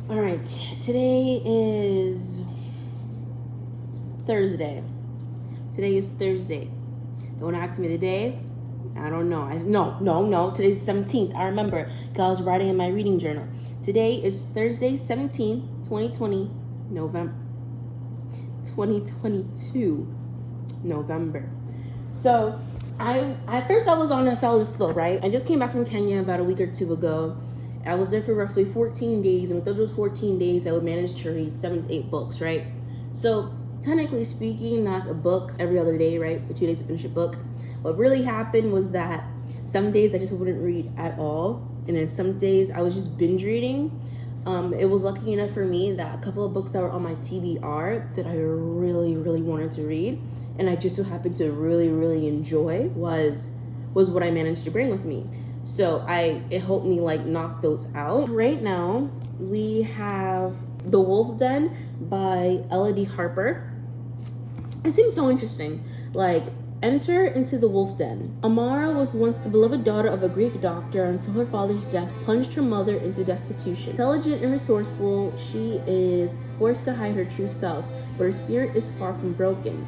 All right, today is Thursday. Today is Thursday. Don't ask me the day. I don't know. No. Today's the 17th. I remember because I was writing in my reading journal. Today is Thursday, 17th, 2020, November. 2022, November. So, at first I was on a solid flow, right? I just came back from Kenya about a week or two ago. I was there for roughly 14 days, and within those 14 days, I would manage to read 7 to 8 books, right? So, technically speaking, that's a book every other day, right? So 2 days to finish a book. What really happened was that some days I just wouldn't read at all, and then some days I was just binge reading. It was lucky enough for me that a couple of books that were on my TBR that I really, really wanted to read, and I just so happened to really, really enjoy was what I managed to bring with me. So it helped me like knock those out. Right now, we have The Wolf Den by Elodie Harper. It seems so interesting. Like, enter into the wolf den. Amara was once the beloved daughter of a Greek doctor until her father's death plunged her mother into destitution. Intelligent and resourceful, she is forced to hide her true self, but her spirit is far from broken.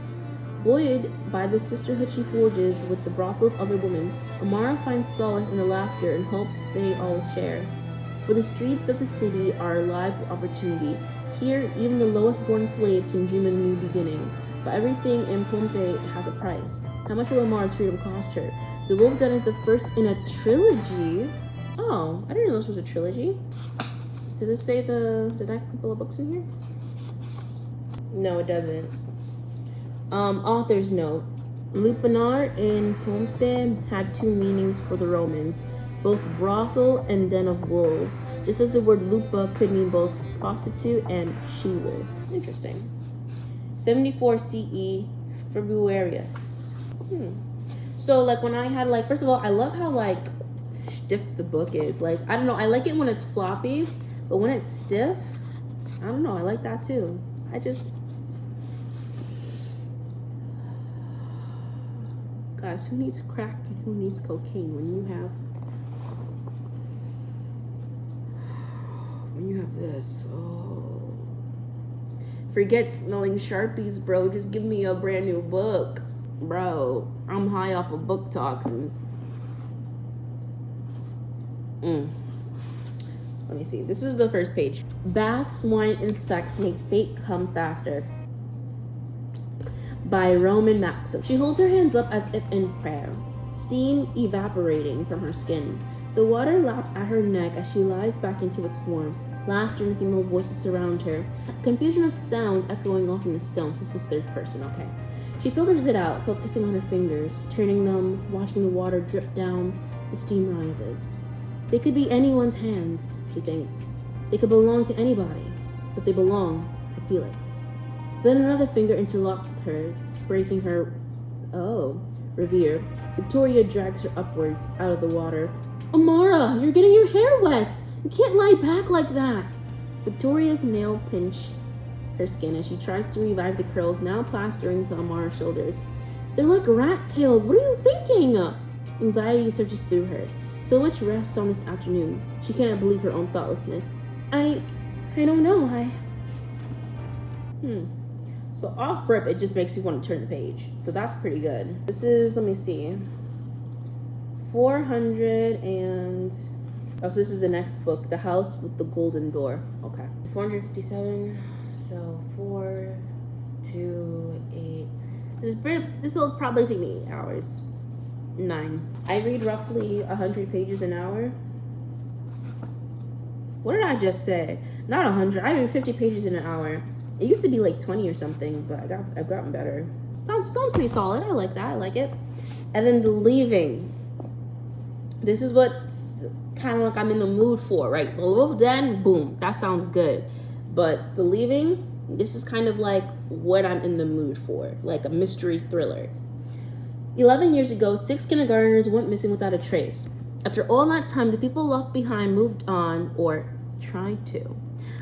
Buoyed by the sisterhood she forges with the brothel's other women, Amara finds solace in the laughter and hopes they all share. For the streets of the city are alive with opportunity. Here, even the lowest born slave can dream a new beginning. But everything in Pompeii has a price. How much will Amara's freedom cost her? The Wolf Den is the first in a trilogy. Oh, I didn't know this was a trilogy. Did it say the next couple of books in here? No, it doesn't. Author's note. Lupanar in Pompeii had two meanings for the Romans, both brothel and den of wolves, just as the word lupa could mean both prostitute and she-wolf. Interesting. 74 CE, Februarius. So like when I had like, first of all, I love how like stiff the book is. Like, I don't know, I like it when it's floppy, but when it's stiff, I don't know, I like that too. Guys, who needs crack and who needs cocaine when you have this? Oh. Forget smelling Sharpies, bro. Just give me a brand new book. Bro, I'm high off of book toxins. Let me see. This is the first page. Baths, wine, and sex make fate come faster. By Roman Maxim. She holds her hands up as if in prayer, steam evaporating from her skin. The water laps at her neck as she lies back into its warmth. Laughter and female voices surround her. Confusion of sound echoing off in the stones. This is third person, okay. She filters it out, focusing on her fingers, turning them, watching the water drip down. The steam rises. They could be anyone's hands, she thinks. They could belong to anybody, but they belong to Felix. Then another finger interlocks with hers, breaking her, revere. Victoria drags her upwards, out of the water. Amara, you're getting your hair wet! You can't lie back like that! Victoria's nail pinch her skin as she tries to revive the curls now plastering to Amara's shoulders. They're like rat tails, what are you thinking? Anxiety searches through her. So much rests on this afternoon. She cannot believe her own thoughtlessness. I don't know, So off rip, it just makes you want to turn the page. So that's pretty good. This is, let me see, 400 and... Oh, so this is the next book, The House with the Golden Door. Okay. 457, so 4, 2, 8. This will probably take me 8 hours. 9. I read roughly 100 pages an hour. What did I just say? Not 100, I read 50 pages in an hour. It used to be like 20 or something, but I've gotten better. Sounds pretty solid. I like that. I like it. And then The Leaving. This is what kind of like I'm in the mood for, right? The Wolf Den, boom, that sounds good. But The Leaving, this is kind of like what I'm in the mood for, like a mystery thriller. 11 years ago, 6 kindergartners went missing without a trace. After all that time, the people left behind moved on, or tried to.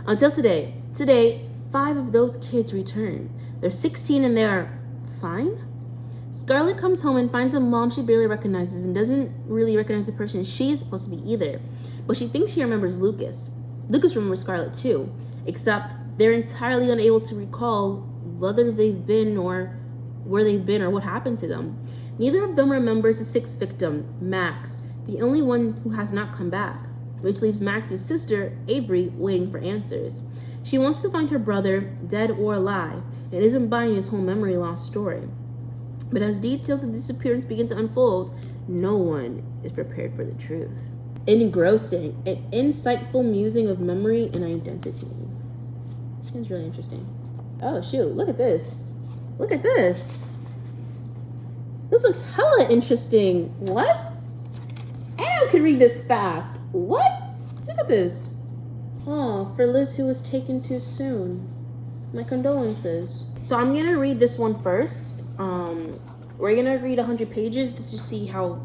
Until today. Today, 5 of those kids return. They're 16 and they're fine? Scarlett comes home and finds a mom she barely recognizes and doesn't really recognize the person she is supposed to be either. But she thinks she remembers Lucas. Lucas remembers Scarlett too, except they're entirely unable to recall whether they've been or where they've been or what happened to them. Neither of them remembers the sixth victim, Max, the only one who has not come back, which leaves Max's sister, Avery, waiting for answers. She wants to find her brother, dead or alive, and isn't buying his whole memory loss story. But as details of the disappearance begin to unfold, no one is prepared for the truth. Engrossing, an insightful musing of memory and identity. It's really interesting. Oh shoot, look at this. Look at this. This looks hella interesting. What? I could read this fast. What? Look at this. Oh, for Liz who was taken too soon. My condolences. So I'm gonna read this one first. We're gonna read 100 pages just to see how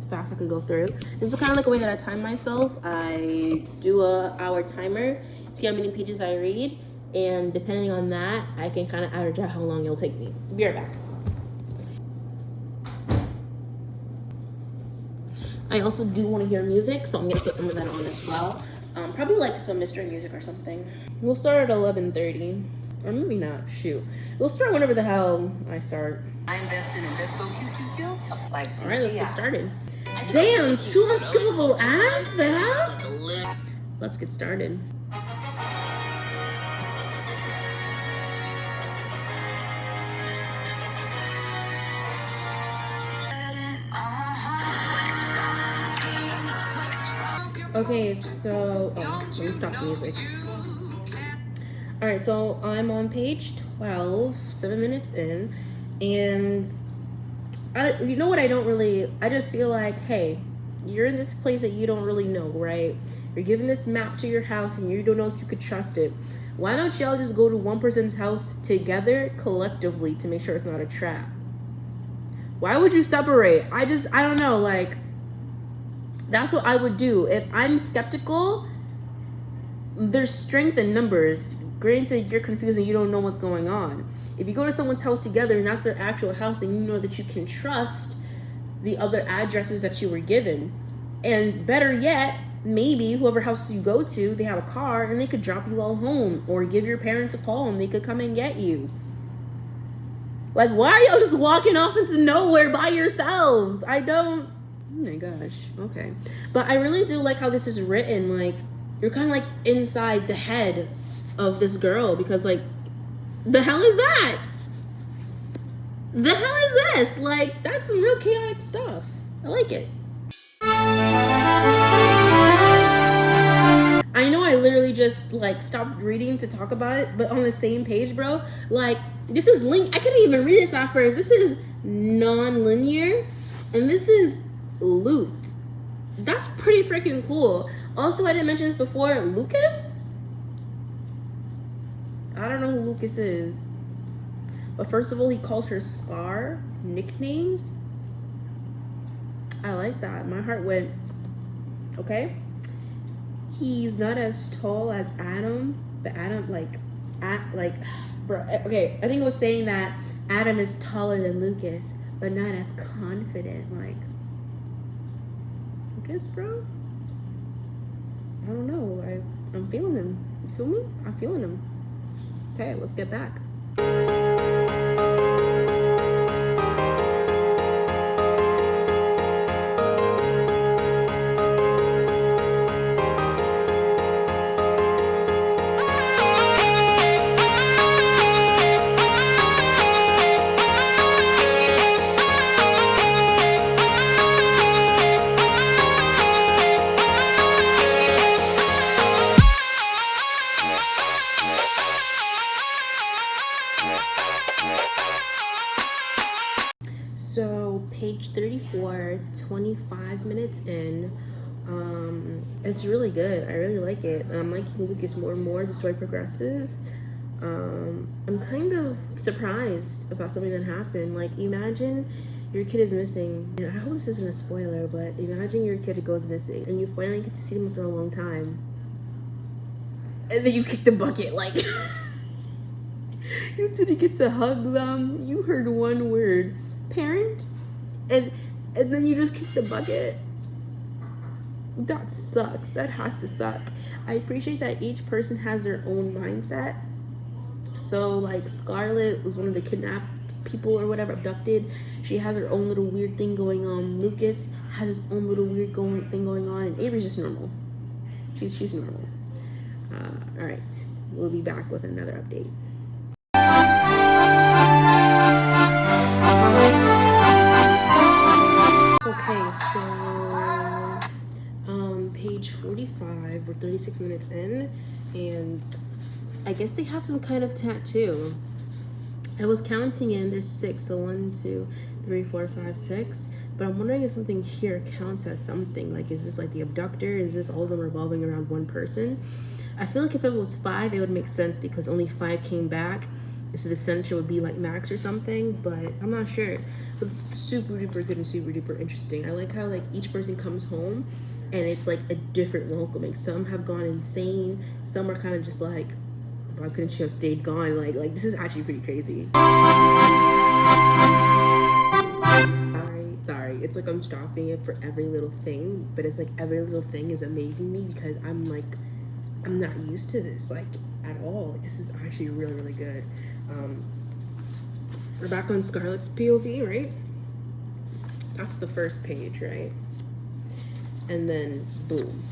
fast I could go through. This is kind of like a way that I time myself. I do a hour timer, see how many pages I read, and depending on that, I can kind of average out how long it'll take me. Be right back. I also do want to hear music, so I'm gonna put some of that on as well. Probably like some mystery music or something. We'll start at 11:30. Or maybe not, shoot. We'll start whenever the hell I start. I invested in Visco QQQ. Alright, let's get started. Damn, 2 unskippable ads? The hell? Let's get started. Okay, so let me stop the music. Alright, so I'm on page 12, 7 minutes in, and you know what I just feel like, hey, you're in this place that you don't really know, right? You're given this map to your house and you don't know if you could trust it. Why don't y'all just go to one person's house together collectively to make sure it's not a trap? Why would you separate? I don't know, like, that's what I would do. If I'm skeptical, there's strength in numbers. Granted, you're confused and you don't know what's going on. If you go to someone's house together and that's their actual house, and you know that you can trust the other addresses that you were given. And better yet, maybe whoever house you go to, they have a car and they could drop you all home, or give your parents a call and they could come and get you. Like, why are y'all just walking off into nowhere by yourselves? Oh my gosh. Okay. But I really do like how this is written. Like, you're kind of like inside the head of this girl, because like, the hell is that? The hell is this? Like, that's some real chaotic stuff. I like it. I know I literally just like stopped reading to talk about it, but on the same page, bro, like, this is linked. I couldn't even read this at first. This is non-linear, and this is looped. That's pretty freaking cool. Also, I didn't mention this before, Lucas? I don't know who Lucas is. But first of all, he calls her Scar. Nicknames. I like that. My heart went, okay. He's not as tall as Adam, but Adam, bro, okay, I think it was saying that Adam is taller than Lucas, but not as confident. Like, Lucas, bro? I don't know. I'm feeling him. You feel me? I'm feeling him. Okay, let's get back. So page 34, 25 minutes in. It's really good. I really like it. I'm liking Lucas more and more as the story progresses. I'm kind of surprised about something that happened. Like, imagine your kid is missing, and I hope this isn't a spoiler, but imagine your kid goes missing and you finally get to see them after a long time, and then you kick the bucket. Like, you didn't get to hug them. You heard one word, parent, and then you just kick the bucket. That sucks. That has to suck. I appreciate that each person has their own mindset. So like Scarlett was one of the kidnapped people or whatever, abducted. She has her own little weird thing going on. Lucas has his own little weird thing going on, and Avery's just normal. She's normal. All right, we'll be back with another update. Okay, so page 45. We're 36 minutes in, and I guess they have some kind of tattoo. I was counting in, there's 6, so 1, 2, 3, 4, 5, 6. But I'm wondering if something here counts as something. Like, is this like the abductor? Is this all of them revolving around one person? I feel like if it was 5, it would make sense because only 5 came back. So the Ascension would be like Max or something, but I'm not sure. But it's super duper good and super duper interesting. I like how like each person comes home and it's like a different welcoming. Some have gone insane. Some are kind of just like, why couldn't you have stayed gone? Like this is actually pretty crazy. Sorry, it's like I'm stopping it for every little thing, but it's like every little thing is amazing me because I'm not used to this like at all. Like, this is actually really, really good. We're back on Scarlett's POV, right? That's the first page, right? And then boom,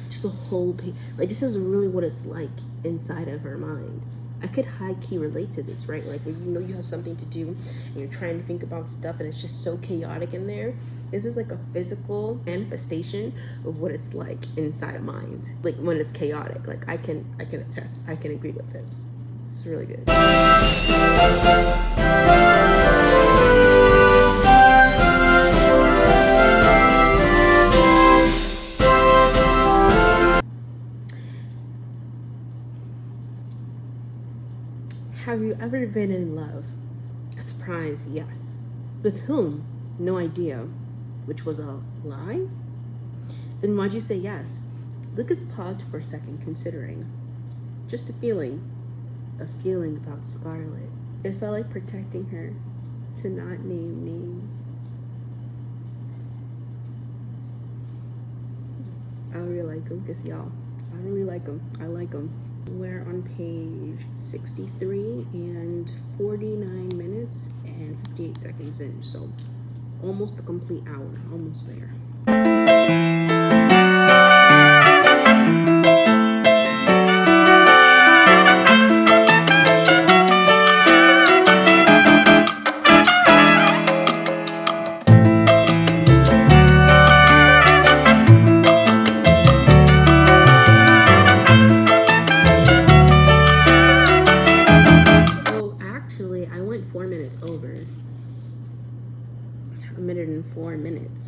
just a whole page. Like, this is really what it's like inside of her mind. I could high-key relate to this, right? Like, when you know you have something to do and you're trying to think about stuff and it's just so chaotic in there. This is like a physical manifestation of what it's like inside a mind. Like, when it's chaotic. Like, I can attest. I can agree with this. It's really good. Have you ever been in love? A surprise, yes. With whom? No idea. Which was a lie? Then why'd you say yes? Lucas paused for a second, considering. Just a feeling. A feeling about Scarlett. It felt like protecting her, to not name names. I really like Lucas, y'all. I really like him. I like him. We're on page 63 and 49 minutes and 58 seconds in, so almost a complete hour, almost there.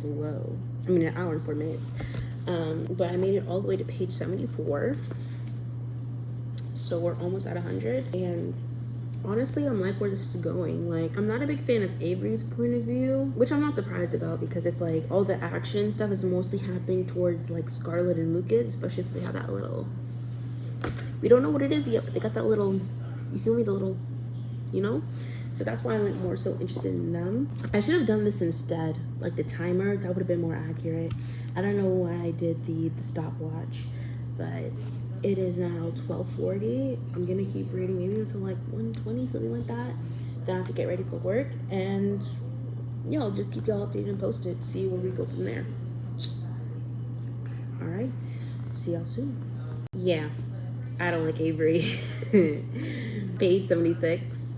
Whoa, I mean an hour and 4 minutes, but I made it all the way to page 74, so we're almost at 100. And honestly, I'm like where this is going. Like, I'm not a big fan of Avery's point of view, which I'm not surprised about because it's like all the action stuff is mostly happening towards like Scarlett and Lucas, especially since they have that little, we don't know what it is yet, but they got that little, you feel me, the little, you know. So that's why I'm more so interested in them. I should have done this instead, like the timer. That would have been more accurate. I don't know why I did the stopwatch, but it is now 12:40. I'm gonna keep reading maybe until like 1:20, something like that. Then I have to get ready for work, and yeah, I'll just keep y'all updated and posted. See where we go from there. All right, see y'all soon. Yeah, I don't like Avery. Page 76.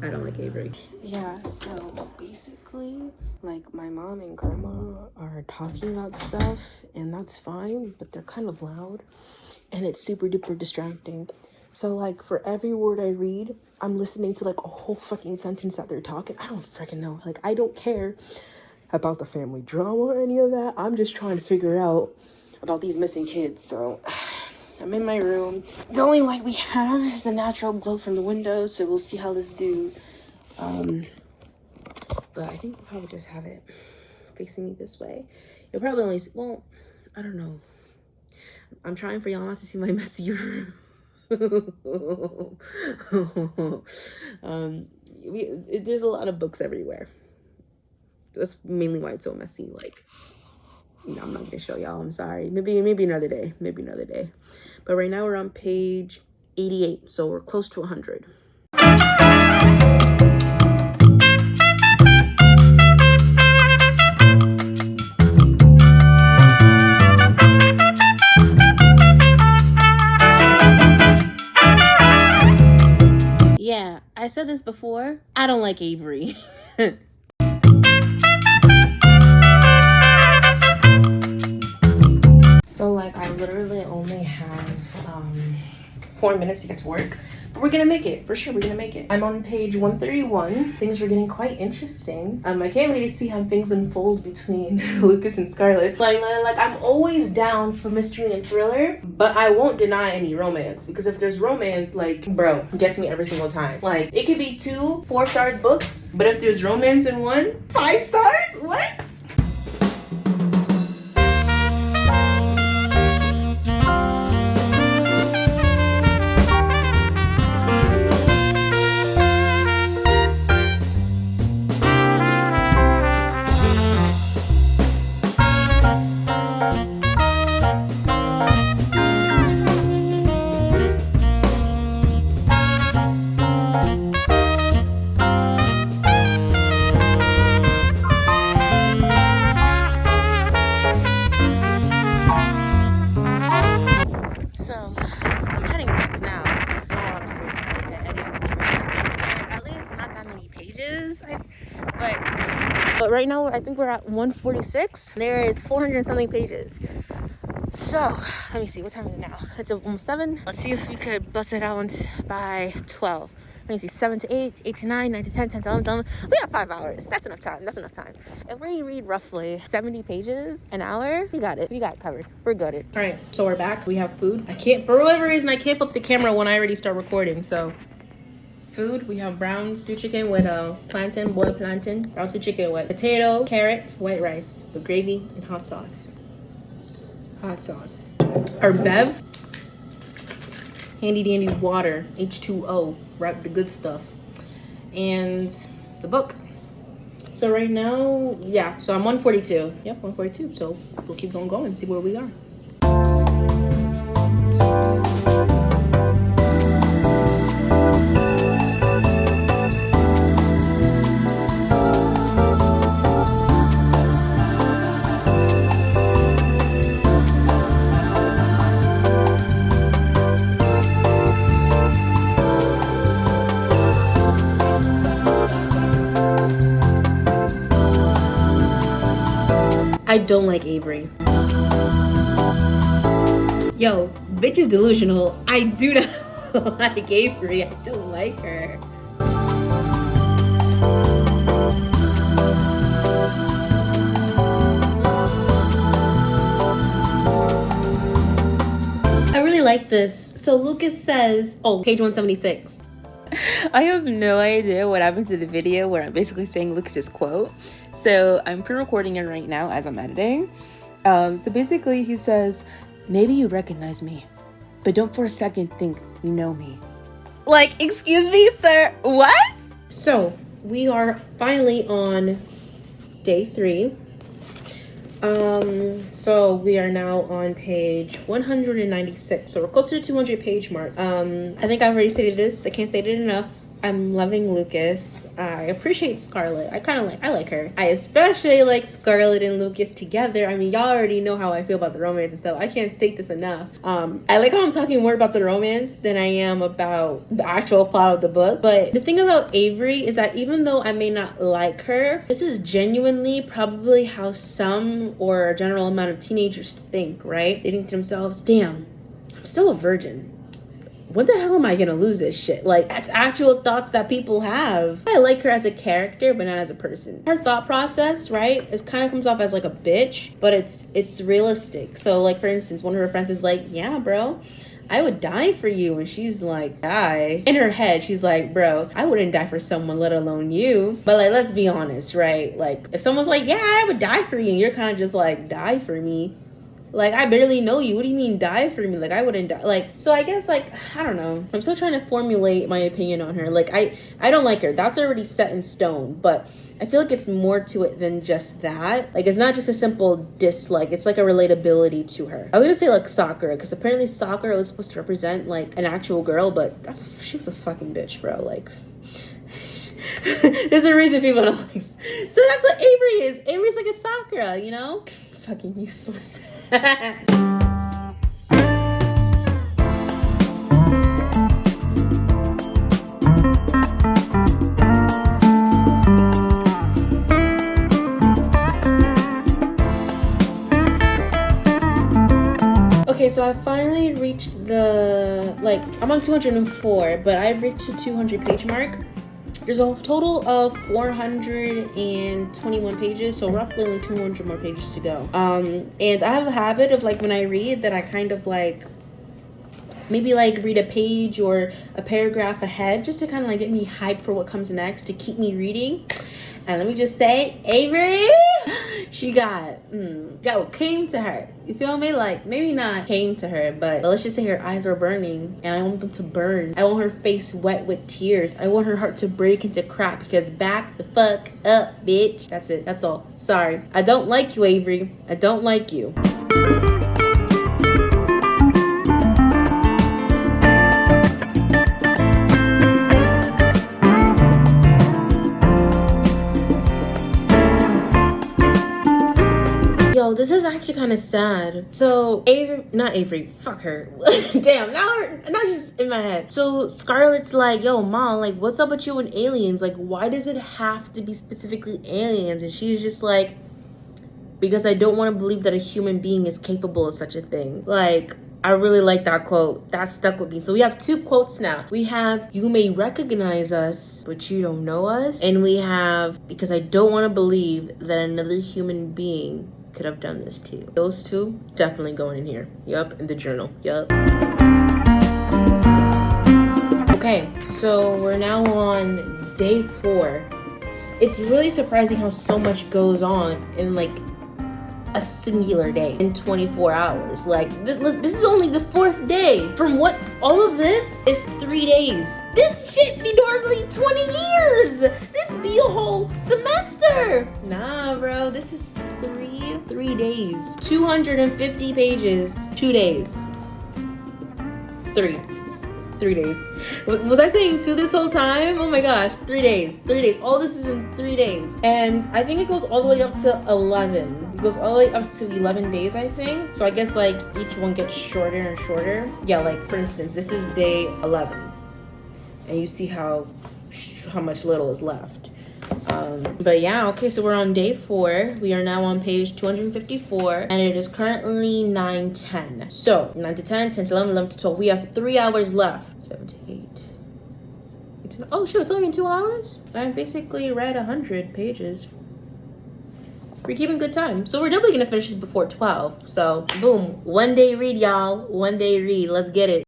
I don't like Avery. Yeah, so basically, like, my mom and grandma are talking about stuff, and that's fine, but they're kind of loud, and it's super duper distracting. So, like, for every word I read, I'm listening to, like, a whole fucking sentence that they're talking. I don't freaking know. Like, I don't care about the family drama or any of that. I'm just trying to figure out about these missing kids, so I'm in my room. The only light we have is the natural glow from the windows, so we'll see how this do. But I think we'll probably just have it facing me this way. You'll probably only see, well, I don't know. I'm trying for y'all not to see my messy room. There's a lot of books everywhere. That's mainly why it's so messy. Like, No, I'm not gonna show y'all. I'm sorry. Maybe another day. Maybe another day. But right now we're on page 88, so we're close to 100. Yeah, I said this before. I don't like Avery. So like I literally only have 4 minutes to get to work, but we're gonna make it for sure. We're gonna make it. I'm on page 131. Things are getting quite interesting. I can't wait to see how things unfold between Lucas and Scarlett. Like I'm always down for mystery and thriller, but I won't deny any romance, because if there's romance, like bro, gets me every single time. Like it could be 2 4-star books, but if there's romance in one, 5 stars. What? So, I'm heading back now. Honestly, at least not that many pages. But right now, I think we're at 146. There is 400 and something pages. So, let me see. What time is it now? It's almost 7. Let's see if we could bust it out by 12. Let me see. 7 to 8, 8 to 9, 9 to 10, 10 to 11. We have 5 hours. That's enough time. If we read roughly 70 pages an hour, we got it. We got it covered. We're good. All right. So we're back. We have food. For whatever reason, I can't flip the camera when I already start recording. So food, we have brown stew chicken with plantain, boiled plantain, brown stew chicken with potato, carrots, white rice with gravy and hot sauce. Our bev, handy dandy water, H2O, right, the good stuff, and the book. So right now, yeah, so I'm 142. Yep, 142. So we'll keep going and see where we are. I don't like Avery. Yo, bitch is delusional. I do not like Avery. I don't like her. I really like this. So Lucas says, oh, page 176. I have no idea what happened to the video where I'm basically saying Lucas's quote. So I'm pre-recording it right now as I'm editing. So basically he says, maybe you recognize me, but don't for a second think you know me. Like, excuse me, sir, what? So we are finally on day 3. So we are now on page 196. So we're close to the 200 page mark. I think I've already stated this. I can't state it enough. I'm loving Lucas. I appreciate Scarlett. I like her. I especially like Scarlett and Lucas together. I mean, y'all already know how I feel about the romance and stuff. I can't state this enough. I like how I'm talking more about the romance than I am about the actual plot of the book. But the thing about Avery is that even though I may not like her, this is genuinely probably how some or a general amount of teenagers think, right? They think to themselves, damn, I'm still a virgin. When the hell am I gonna lose this shit? Like, that's actual thoughts that people have. I like her as a character, but not as a person. Her thought process, right, it kind of comes off as like a bitch, but it's realistic. So like, for instance, one of her friends is like, yeah, bro, I would die for you. And she's like, die. In her head, she's like, bro, I wouldn't die for someone, let alone you. But like, let's be honest, right? Like, if someone's like, yeah, I would die for you, and you're kind of just like, die for me. Like, I barely know you. What do you mean die for me? Like, I wouldn't die. Like, so I guess, like, I don't know. I'm still trying to formulate my opinion on her. Like, I don't like her. That's already set in stone. But I feel like it's more to it than just that. Like, it's not just a simple dislike. It's like a relatability to her. I was gonna say, like, Sakura, because apparently Sakura was supposed to represent, like, an actual girl, but she was a fucking bitch, bro. Like, there's a reason people don't like. So that's what Avery is. Avery's like a Sakura, you know? Fucking useless. Okay, so I finally reached the, like, I'm on 204, but I've reached the 200 page mark. There's a total of 421 pages, so roughly only 200 more pages to go. And I have a habit of, like, when I read, that I kind of, like, maybe, like, read a page or a paragraph ahead, just to kind of, like, get me hyped for what comes next, to keep me reading. And let me just say, Avery, she got what came to her. You feel me? Like, maybe not came to her, but let's just say her eyes were burning, and I want them to burn. I want her face wet with tears. I want her heart to break into crap, because back the fuck up, bitch. That's it. That's all. Sorry. I don't like you, Avery. I don't like you. Yo, this is actually kind of sad. So not Avery, fuck her. Damn, now she's in my head. So Scarlett's like, yo, Mom, like, what's up with you and aliens? Like, why does it have to be specifically aliens? And she's just like, because I don't want to believe that a human being is capable of such a thing. Like, I really like that quote. That stuck with me. So we have two quotes now. We have, you may recognize us, but you don't know us. And we have, because I don't want to believe that another human being could have done this to you. Those two definitely going in here. Yup, in the journal. Yup. Okay, so we're now on day 4. It's really surprising how so much goes on in, like, a singular day in 24 hours. Like, this is only the 4th day. From what all of this is 3 days. This shit be normally 20 years. This be a whole semester. Nah, bro, this is 3 days. 250 pages, 2 days. 3 days. Was I saying 2 this whole time? Oh my gosh, 3 days. 3 days. All this is in 3 days. And I think it goes all the way up to 11. It goes all the way up to 11 days, I think. So I guess, like, each one gets shorter and shorter. Yeah, like, for instance, this is day 11. And you see how much little is left. But yeah, okay, so we're on day 4. We are now on page 254, and it is currently 9:10. So 9 to 10, 10 to 11, 11 to 12. We have 3 hours left. 7 to 8. Oh shoot, it's only been 2 hours? I've basically read 100 pages. We're keeping good time. So we're definitely gonna finish this before 12. So boom, 1 day read, y'all. 1 day read. Let's get it.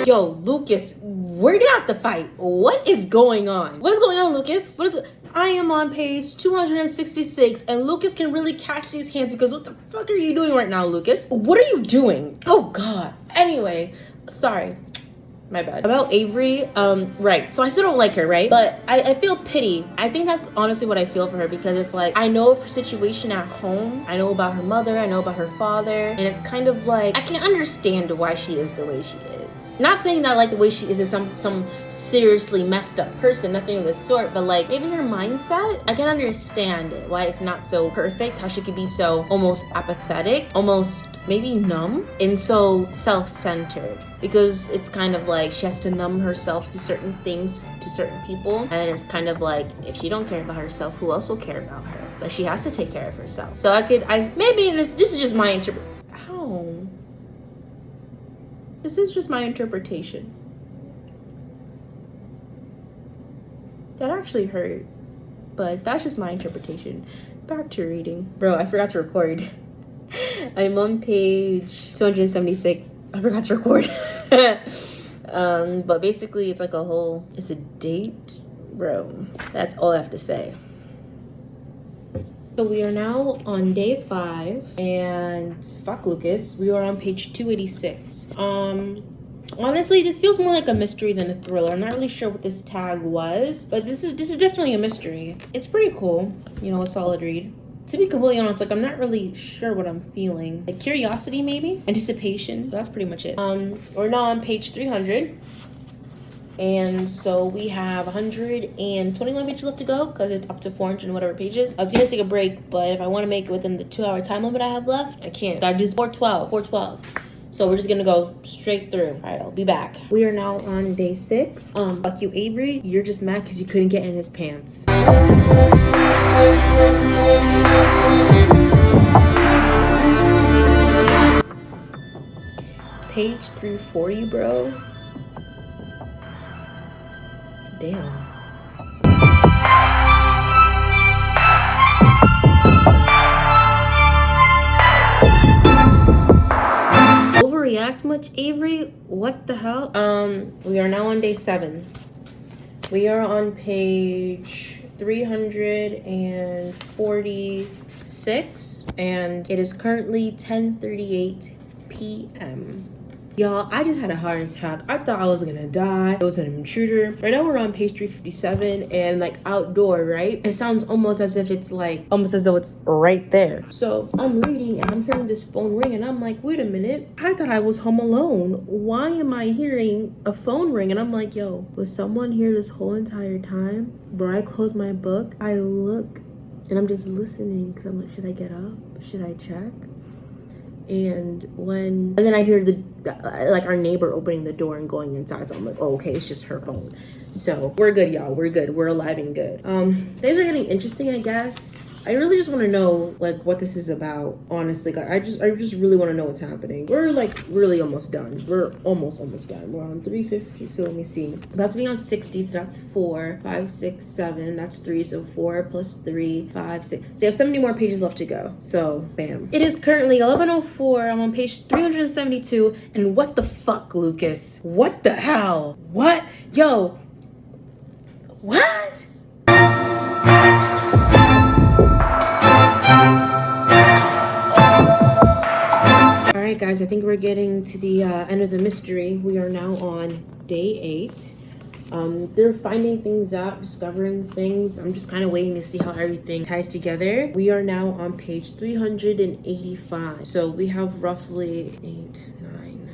Yo, Lucas, we're gonna have to fight. What is going on? What is going on, Lucas? I am on page 266, and Lucas can really catch these hands, because what the fuck are you doing right now, Lucas? What are you doing? Oh, God. Anyway, sorry. My bad. About Avery, right. So I still don't like her, right? But I feel pity. I think that's honestly what I feel for her, because it's like, I know of her situation at home. I know about her mother. I know about her father. And it's kind of like, I can understand why she is the way she is. Not saying that, like, the way she is some seriously messed up person, nothing of the sort, but, like, maybe her mindset, I can understand it, why it's not so perfect, how she could be so almost apathetic, almost maybe numb, and so self-centered. Because it's kind of like she has to numb herself to certain things, to certain people. And it's kind of like, if she don't care about herself, who else will care about her? Like, she has to take care of herself. So maybe this is just my This is just my interpretation. That actually hurt. But that's just my interpretation. Back to reading. Bro, I forgot to record. I'm on page 276. I forgot to record. But basically it's like it's a date bro, that's all I have to say. So we are now on day 5, and fuck Lucas, we are on page 286. Honestly, this feels more like a mystery than a thriller. I'm not really sure what this tag was, but this is definitely a mystery. It's pretty cool, you know, a solid read. To be completely honest, like, I'm not really sure what I'm feeling. Like curiosity, maybe? Anticipation. That's pretty much it. We're now on page 300. And so we have 121 pages left to go because it's up to 400 and whatever pages. I was gonna take a break, but if I want to make it within the 2-hour time limit I have left, I can't. I just 412. So we're just gonna go straight through. All right, I'll be back. We are now on day 6. Fuck you, Avery. You're just mad because you couldn't get in his pants. Page 340, bro. Damn. Overreact much, Avery? What the hell? We are now on day 7. We are on page 346, and it is currently 10:38 p.m. Y'all, I just had a heart attack. I thought I was gonna die. It was an intruder. Right now we're on page 357, and like outdoor, right? It sounds almost as if it's like, almost as though it's right there. So I'm reading and I'm hearing this phone ring, and I'm like, wait a minute. I thought I was home alone. Why am I hearing a phone ring? And I'm like, yo, was someone here this whole entire time? Bro, I close my book. I look and I'm just listening because I'm like, should I get up? Should I check? And then I hear like our neighbor opening the door and going inside. So I'm like, oh, okay, it's just her phone. So we're good, y'all. We're good. We're alive and good. Things are getting interesting, I guess. I really just want to know like what this is about. Honestly, I just really want to know what's happening. We're like really almost done. We're almost done. We're on 350. So let me see. About to be on 60. So that's 4, 5, 6, 7. That's 3. So 4 plus 3, 5, 6. So you have 70 more pages left to go. So bam. It is currently 11:04. I'm on page 372. And what the fuck, Lucas? What the hell? What? Yo. What? Alright guys, I think we're getting to the end of the mystery. We are now on day 8. They're finding things out, discovering things. I'm just kind of waiting to see how everything ties together. We are now on page 385. So we have roughly 8, 9.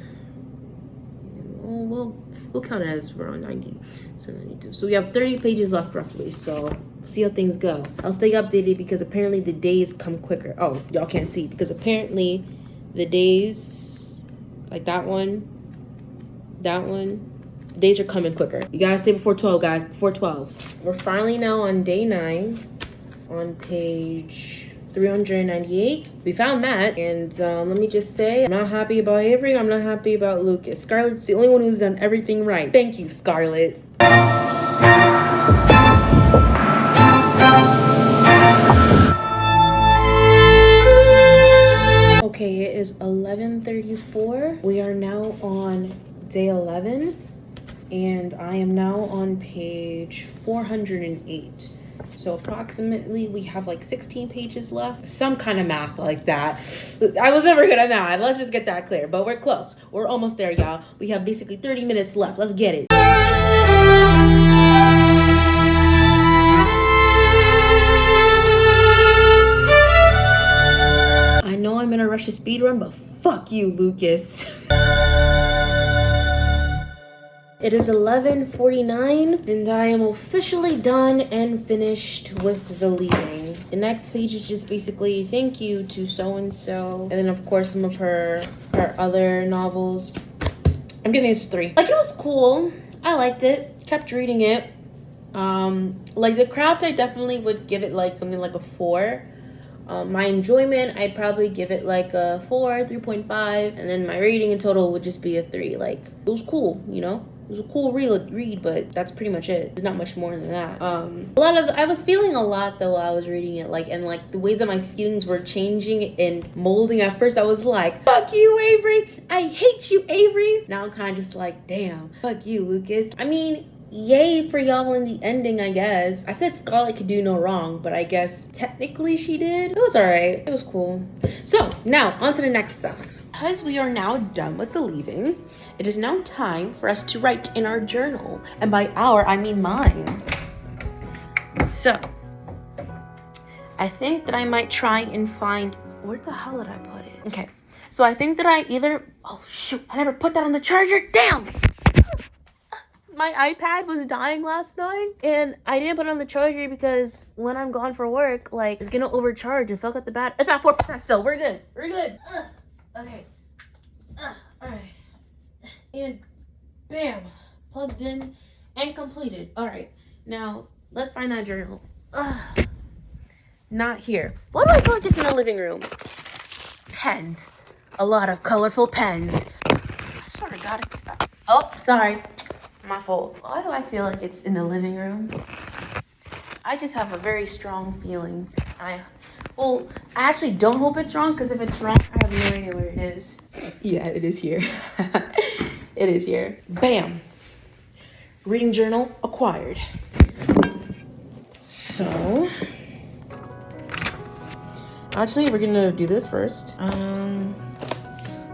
We'll count it as we're on 90. So 92. So we have 30 pages left roughly. So see how things go. I'll stay updated because apparently the days come quicker. Oh, y'all can't see because apparently the days, like that one, the days are coming quicker. You gotta stay before 12, guys, before 12. We're finally now on day 9, on page 398. We found Matt, and let me just say, I'm not happy about Avery, I'm not happy about Lucas. Scarlett's the only one who's done everything right. Thank you, Scarlett. Okay, it is 11:34. We are now on day 11, and I am now on page 408. So approximately we have like 16 pages left. Some kind of math like that. I was never good at math. Let's just get that clear. But we're close. We're almost there, y'all. We have basically 30 minutes left. Let's get it. I know I'm in a rush to speedrun, but fuck you, Lucas. It is 11:49, and I am officially done and finished with the leaving. The next page is just basically thank you to so-and-so, and then of course some of her other novels. I'm giving this 3. Like, it was cool. I liked it. Kept reading it. Like the craft, I definitely would give it like something like a 4. My enjoyment, I'd probably give it like a 4, 3.5, and then my rating in total would just be a 3. Like, it was cool, you know? It was a cool read, but that's pretty much it. There's not much more than that. I was feeling a lot though while I was reading it, like, and like the ways that my feelings were changing and molding. At first I was like, fuck you, Avery. I hate you, Avery. Now I'm kind of just like, damn, fuck you, Lucas. I mean, yay for y'all in the ending, I guess. I said Scarlett could do no wrong, but I guess technically she did. It was alright. It was cool. So, now, on to the next stuff. Because we are now done with the leaving, it is now time for us to write in our journal. And by our, I mean mine. So, I think that I might try and find... Where the hell did I put it? Okay. So I think that I either... Oh, shoot. I never put that on the charger. Damn! My iPad was dying last night, and I didn't put it on the charger because when I'm gone for work, like, it's gonna overcharge and fuck up the battery. It's at 4% still. We're good. We're good. Okay. All right. And bam. Plugged in and completed. All right. Now, let's find that journal. Not here. Why do I feel like it's in the living room? Pens. A lot of colorful pens. I sort of got it. Oh, sorry. My fault. Why do I feel like it's in the living room? I just have a very strong feeling. I actually don't hope it's wrong, because if it's wrong, I have no idea where it is. Yeah, it is here. It is here. Bam. Reading journal acquired. So, actually, we're gonna do this first.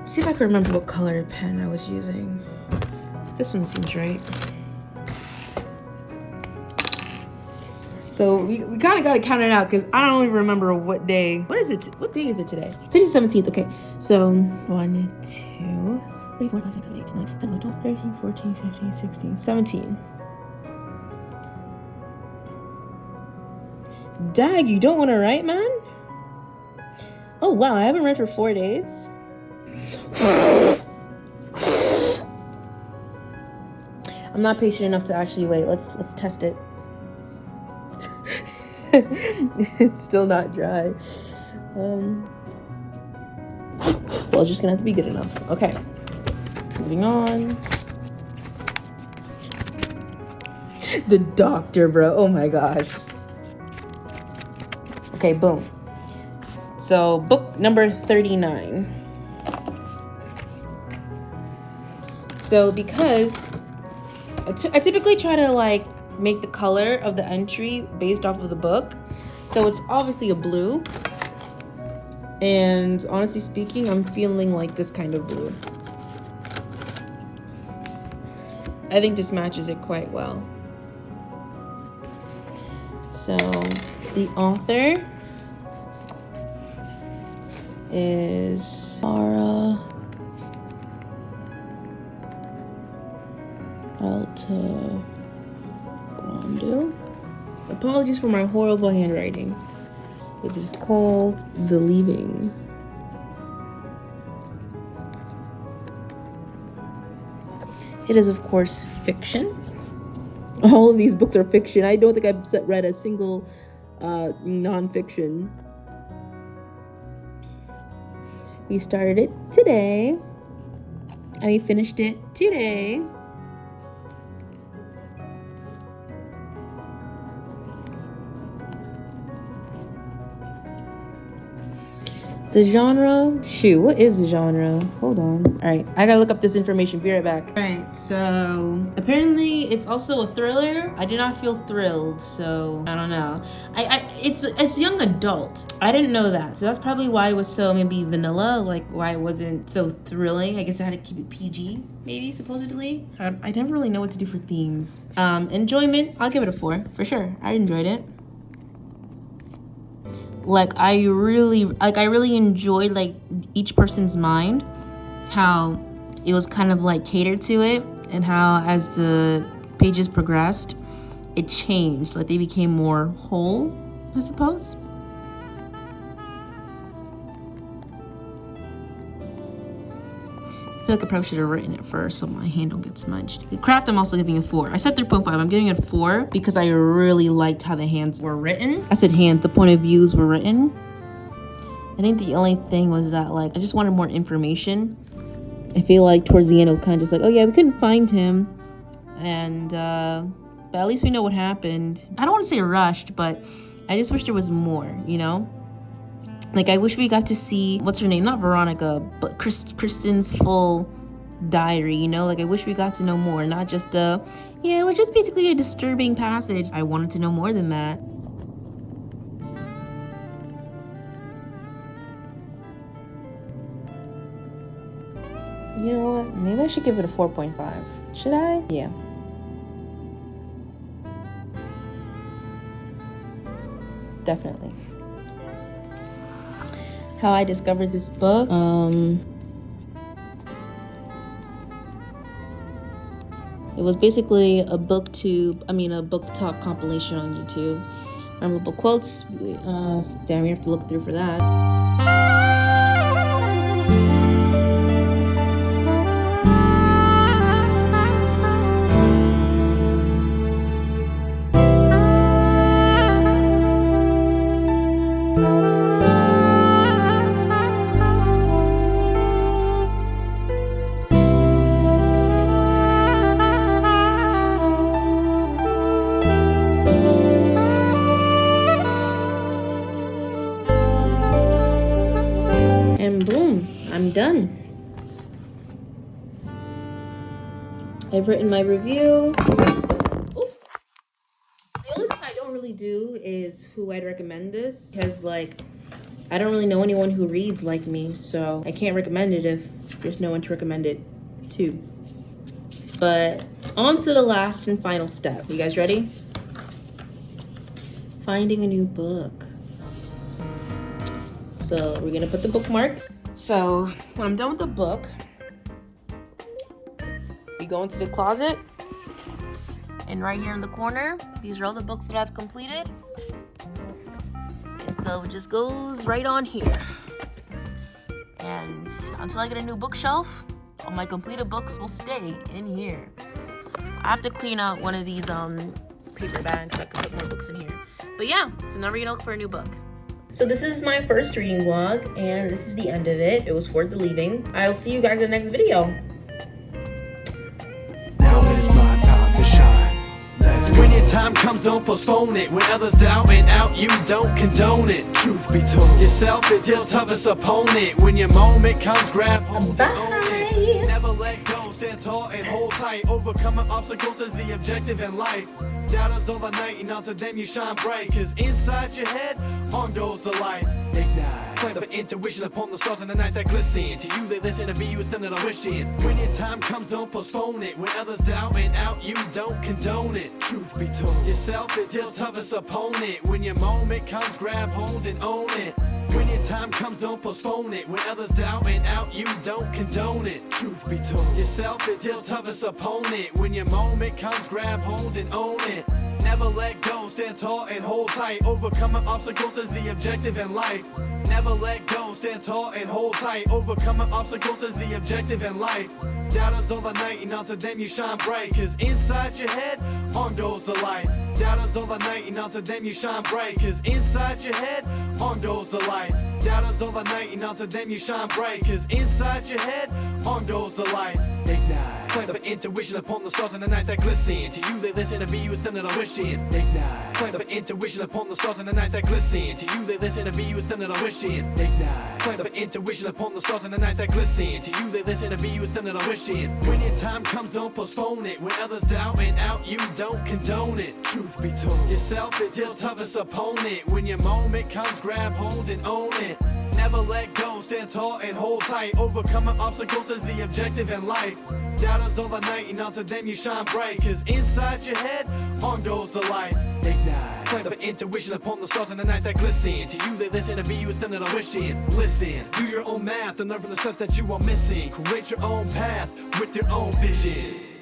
See if I can remember what color pen I was using. This one seems right. So we kind of got to count it out because I don't even remember what day. What is it? What day is it today? Today's the 17th. Okay. So 1, 2, 3, 4, 5, 6, 7, 8, 9, 10, 11, 12, 13, 14, 15, 16, 17. Dag, you don't want to write, man? Oh, wow. I haven't read for 4 days. I'm not patient enough to actually wait. Let's test it. It's still not dry. Well, it's just gonna have to be good enough. Okay. Moving on. The doctor, bro. Oh my gosh. Okay, boom. So, book number 39. So, because I typically try to like make the color of the entry based off of the book. So it's obviously a blue. And honestly speaking, I'm feeling like this kind of blue. I think this matches it quite well. So the author is Sarah Alta. Apologies for my horrible handwriting. It is called The Leaving. It is, of course, fiction. All of these books are fiction. I don't think I've read a single non-fiction. We started it today, and we finished it today. The genre, shoot, what is the genre? Hold on. All right, I gotta look up this information. Be right back. All right, so apparently it's also a thriller. I did not feel thrilled, so I don't know. It's young adult. I didn't know that, so that's probably why it was so maybe vanilla, like why it wasn't so thrilling. I guess I had to keep it PG, maybe supposedly. I never really know what to do for themes. Enjoyment, I'll give it a 4 for sure. I enjoyed it. I really enjoyed like each person's mind, how it was kind of like catered to it, and how as the pages progressed, it changed. Like they became more whole, I suppose. I feel like I probably should have written it first so my hand don't get smudged. The craft, I'm also giving a 4. I said 3.5. I'm giving it a 4 because I really liked how the hands were written. I said hands, the point of views were written. I think the only thing was that like I just wanted more information. I feel like towards the end it was kind of just like, oh yeah, we couldn't find him, and but at least we know what happened. I don't want to say rushed, but I just wish there was more, you know. Like, I wish we got to see, what's her name? Not Veronica, but Kristen's full diary, you know? Like, I wish we got to know more, not just Yeah, it was just basically a disturbing passage. I wanted to know more than that. You know what? Maybe I should give it a 4.5. Should I? Yeah. Definitely. How I discovered this book. It was basically a book talk compilation on YouTube. Memorable quotes. Damn, we have to look through for that. And boom, I'm done. I've written my review. Ooh. The only thing I don't really do is who I'd recommend this, because like I don't really know anyone who reads like me, so I can't recommend it if there's no one to recommend it to. But on to the last and final step. You guys ready? Finding a new book. So we're gonna put the bookmark. So when I'm done with the book, we go into the closet, and right here in the corner, these are all the books that I've completed. And so it just goes right on here. And until I get a new bookshelf, all my completed books will stay in here. I have to clean out one of these paper bags so I can put more books in here. But yeah, so now we're gonna look for a new book. So this is my first reading vlog, and this is the end of it. It was worth the leaving. I'll see you guys in the next video. Now is my time to shine. When your time comes, don't postpone it. When others down and out, you don't condone it. Truth be told, yourself is your toughest opponent. When your moment comes, grab hold and own it. Never let go, stand tall and hold tight. Overcoming obstacles is the objective in life. Doubters all the night, and unto them you shine bright. Cause inside your head, on goes the light. Ignite. Play the intuition upon the stars in the night that glisten. To you they listen, to be you is something that I'm wishing. When your time comes, don't postpone it. When others down and out, you don't condone it. Truth be told, yourself is your toughest opponent. When your moment comes, grab hold and own it. When your time comes, don't postpone it. When others down and out, you don't condone it. Truth be told, yourself is your toughest opponent. When your moment comes, grab hold and own it. Never let go, stand tall and hold tight. Overcoming obstacles is the objective in life. Never let go, stand tall and hold tight. Overcoming obstacles is the objective in life. Doubters all the night, and unto them you shine bright. Cause inside your head, on goes the light. Doubters all the night, and unto them you shine bright. Cause inside your head, on goes the light. Doubters all the night, and unto them you shine bright. Cause inside your head, on goes the light. Ignite. Play the intuition upon the stars in the night that glisten. To you they listen, to be you is something that I'm wishing. Ignite. Play the intuition upon the stars in the night that glisten. To you they listen, to be you is something that I'm wishing. Ignite. Play the intuition upon the stars in the night that glisten. To you they listen, to be you is something that I'm wishing. When your time comes, don't postpone it. When others down and out, you don't condone it. Truth be told, yourself is your toughest opponent. When your moment comes, grab hold and own it. Never let go, stand tall and hold tight. Overcoming obstacles is the objective in life. Doubters all the night, and unto them you shine bright. Cause inside your head, on goes the light. Ignite. Play the intuition upon the stars in the night that glisten. To you they listen, to be you is something that I'm wishing. Listen, do your own math and learn from the stuff that you are missing. Create your own path with your own vision.